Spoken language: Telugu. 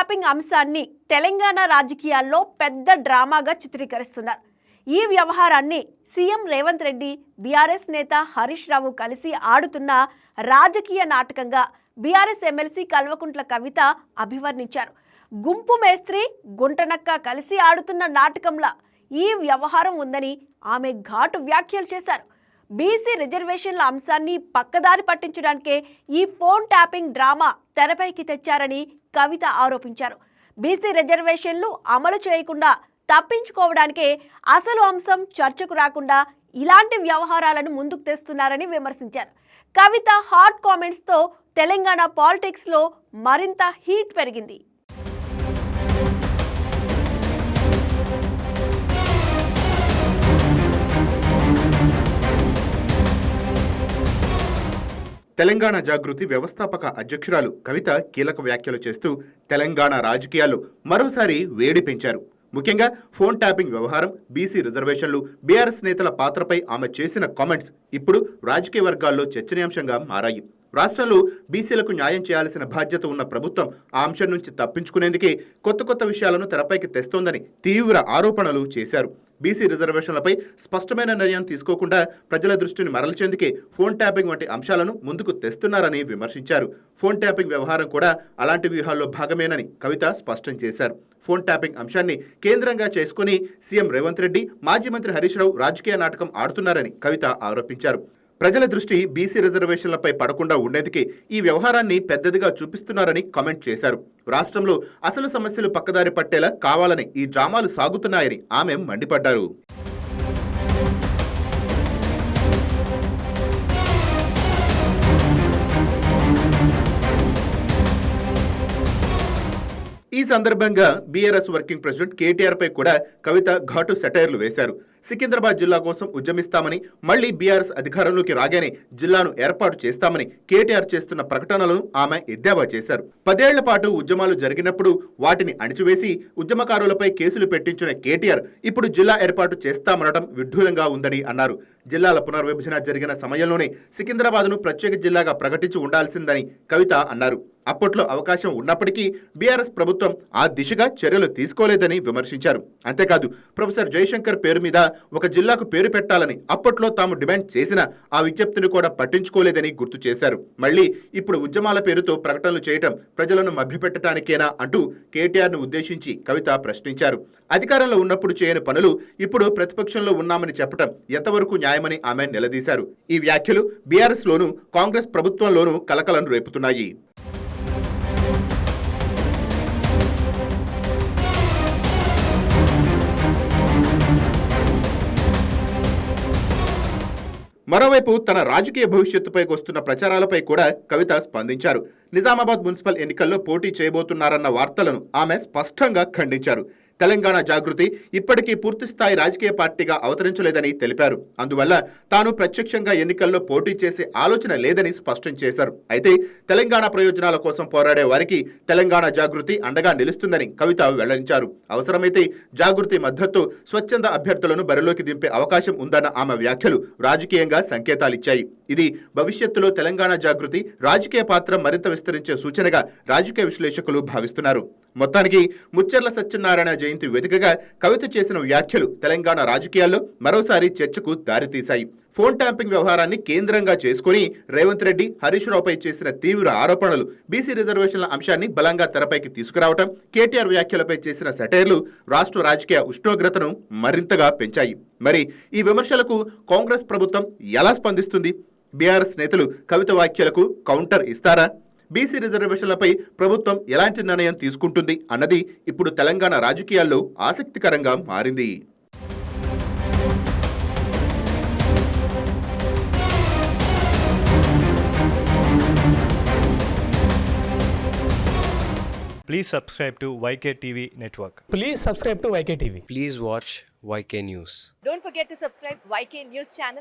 ట్యాపింగ్ అంశాన్ని తెలంగాణ రాజకీయాల్లో పెద్ద డ్రామాగా చిత్రీకరిస్తున్నారు. ఈ వ్యవహారాన్ని సీఎం రేవంత్ రెడ్డి, బీఆర్ఎస్ నేత హరీష్ రావు కలిసి ఆడుతున్న రాజకీయ నాటకంగా బీఆర్ఎస్ ఎమ్మెల్సీ కల్వకుంట్ల కవిత అభివర్ణించారు. గుంపు మేస్త్రి, గుంటనక్క కలిసి ఆడుతున్న నాటకంలా ఈ వ్యవహారం ఉందని ఆమె ఘాటు వ్యాఖ్యలు చేశారు. బీసీ రిజర్వేషన్ల అంశాన్ని పక్కదారి పట్టించడానికే ఈ ఫోన్ ట్యాపింగ్ డ్రామా తెరపైకి తెచ్చారని కవిత ఆరోపించారు. బీసీ రిజర్వేషన్లు అమలు చేయకుండా తప్పించుకోవడానికే అసలు అంశం చర్చకు రాకుండా ఇలాంటి వ్యవహారాలను ముందుకు తెస్తున్నారని విమర్శించారు. కవిత హాట్ కామెంట్స్తో తెలంగాణ పాలిటిక్స్లో మరింత హీట్ పెరిగింది. తెలంగాణ జాగృతి వ్యవస్థాపక అధ్యక్షురాలు కవిత కీలక వ్యాఖ్యలు చేస్తూ తెలంగాణ రాజకీయాల్లో మరోసారి వేడి పెంచారు. ముఖ్యంగా ఫోన్ ట్యాపింగ్ వ్యవహారం, బీసీ రిజర్వేషన్లు, బీఆర్ఎస్ నేతల పాత్రపై ఆమె చేసిన కామెంట్స్ ఇప్పుడు రాజకీయ వర్గాల్లో చర్చనీయాంశంగా మారాయి. రాష్ట్రంలో బీసీలకు న్యాయం చేయాల్సిన బాధ్యత ఉన్న ప్రభుత్వం ఆ అంశం నుంచి తప్పించుకునేందుకే కొత్త విషయాలను తెరపైకి తెస్తోందని తీవ్ర ఆరోపణలు చేశారు. బీసీ రిజర్వేషన్లపై స్పష్టమైన నిర్ణయం తీసుకోకుండా ప్రజల దృష్టిని మరల్చేందుకే ఫోన్ ట్యాపింగ్ వంటి అంశాలను ముందుకు తెస్తున్నారని విమర్శించారు. ఫోన్ ట్యాపింగ్ వ్యవహారం కూడా అలాంటి వ్యూహాల్లో భాగమేనని కవిత స్పష్టం చేశారు. ఫోన్ ట్యాపింగ్ అంశాన్ని కేంద్రంగా చేసుకుని సీఎం రేవంత్ రెడ్డి, మాజీ మంత్రి హరీష్ రావు రాజకీయ నాటకం ఆడుతున్నారని కవిత ఆరోపించారు. ప్రజల దృష్టి బీసీ రిజర్వేషన్లపై పడకుండా ఉండేందుకే ఈ వ్యవహారాన్ని పెద్దదిగా చూపిస్తున్నారని కామెంట్ చేశారు. రాష్ట్రంలో అసలు సమస్యలు పక్కదారి పట్టేలా కావాలని ఈ డ్రామాలు సాగుతున్నాయని ఆమె మండిపడ్డారు. ఈ సందర్భంగా బీఆర్ఎస్ వర్కింగ్ ప్రెసిడెంట్ కేటీఆర్ పై కూడా కవిత ఘాటు సెటైర్లు వేశారు. సికింద్రాబాద్ జిల్లా కోసం ఉద్యమిస్తామని, మళ్లీ బీఆర్ఎస్ అధికారంలోకి రాగానే జిల్లాను ఏర్పాటు చేస్తామని కేటీఆర్ చేస్తున్న ప్రకటనలను ఆమె ఎద్దేవా చేశారు. 10 ఏళ్ల పాటు ఉద్యమాలు జరిగినప్పుడు వాటిని అణిచివేసి ఉద్యమకారులపై కేసులు పెట్టించిన కేటీఆర్ ఇప్పుడు జిల్లా ఏర్పాటు చేస్తామనడం విడ్డూరంగా ఉందని అన్నారు. జిల్లాల పునర్విభజన జరిగిన సమయంలోనే సికింద్రాబాద్ను ప్రత్యేక జిల్లాగా ప్రకటించి ఉండాల్సిందని కవిత అన్నారు. అప్పట్లో అవకాశం ఉన్నప్పటికీ బీఆర్ఎస్ ప్రభుత్వం ఆ దిశగా చర్యలు తీసుకోలేదని విమర్శించారు. అంతేకాదు, ప్రొఫెసర్ జయశంకర్ పేరు మీద ఒక జిల్లాకు పేరు పెట్టాలని అప్పట్లో తాము డిమాండ్ చేసిన ఆ విజ్ఞప్తిని కూడా పట్టించుకోలేదని గుర్తు చేశారు. మళ్లీ ఇప్పుడు ఉద్యమాల పేరుతో ప్రకటనలు చేయటం ప్రజలను మభ్యపెట్టడానికేనా అంటూ కేటీఆర్ను ఉద్దేశించి కవిత ప్రశ్నించారు. అధికారంలో ఉన్నప్పుడు చేయని పనులు ఇప్పుడు ప్రతిపక్షంలో ఉన్నామని చెప్పడం ఎంతవరకు న్యాయమని ఆమె నిలదీశారు. ఈ వ్యాఖ్యలు బీఆర్ఎస్ లోనూ కాంగ్రెస్ ప్రభుత్వంలోనూ కలకలను రేపుతున్నాయి. మరోవైపు తన రాజకీయ భవిష్యత్తుపై వస్తున్న ప్రచారాలపై కూడా కవిత స్పందించారు. నిజామాబాద్ మున్సిపల్ ఎన్నికల్లో పోటీ చేయబోతున్నారన్న వార్తలను ఆమె స్పష్టంగా ఖండించారు. తెలంగాణ జాగృతి ఇప్పటికీ పూర్తిస్థాయి రాజకీయ పార్టీగా అవతరించలేదని తెలిపారు. అందువల్ల తాను ప్రత్యక్షంగా ఎన్నికల్లో పోటీ చేసే ఆలోచన లేదని స్పష్టం చేశారు. అయితే తెలంగాణ ప్రయోజనాల కోసం పోరాడే వారికి తెలంగాణ జాగృతి అండగా నిలుస్తుందని కవిత వెల్లడించారు. అవసరమైతే జాగృతి మద్దతు స్వచ్ఛంద అభ్యర్థులను బరిలోకి దింపే అవకాశం ఉందన్న ఆమె వ్యాఖ్యలు రాజకీయంగా సంకేతాలిచ్చాయి. ఇది భవిష్యత్తులో తెలంగాణ జాగృతి రాజకీయ పాత్ర మరింత విస్తరించే సూచనగా రాజకీయ విశ్లేషకులు భావిస్తున్నారు. మొత్తానికి ముచ్చెర్ల సత్యనారాయణ జయంతి వేదికగా కవిత చేసిన వ్యాఖ్యలు తెలంగాణ రాజకీయాల్లో మరోసారి చర్చకు దారితీశాయి. ఫోన్ ట్యాంపింగ్ వ్యవహారాన్ని కేంద్రంగా చేసుకుని రేవంత్ రెడ్డి, హరీష్ రావుపై చేసిన తీవ్ర ఆరోపణలు, బీసీ రిజర్వేషన్ల అంశాన్ని బలంగా తెరపైకి తీసుకురావటం, కేటీఆర్ వ్యాఖ్యలపై చేసిన సెటైర్లు రాష్ట్ర రాజకీయ ఉష్ణోగ్రతను మరింతగా పెంచాయి. మరి ఈ విమర్శలకు కాంగ్రెస్ ప్రభుత్వం ఎలా స్పందిస్తుంది? బీఆర్ఎస్ నేతలు కవిత వ్యాఖ్యలకు కౌంటర్ ఇస్తారా? బీసీ రిజర్వేషన్లపై ప్రభుత్వం ఎలాంటి నిర్ణయం తీసుకుంటుంది అన్నది ఇప్పుడు తెలంగాణ రాజకీయాల్లో ఆసక్తికరంగా మారింది. Please subscribe to YK TV Network. Please subscribe to YK TV. Please watch YK News. Don't forget to subscribe YK News channel.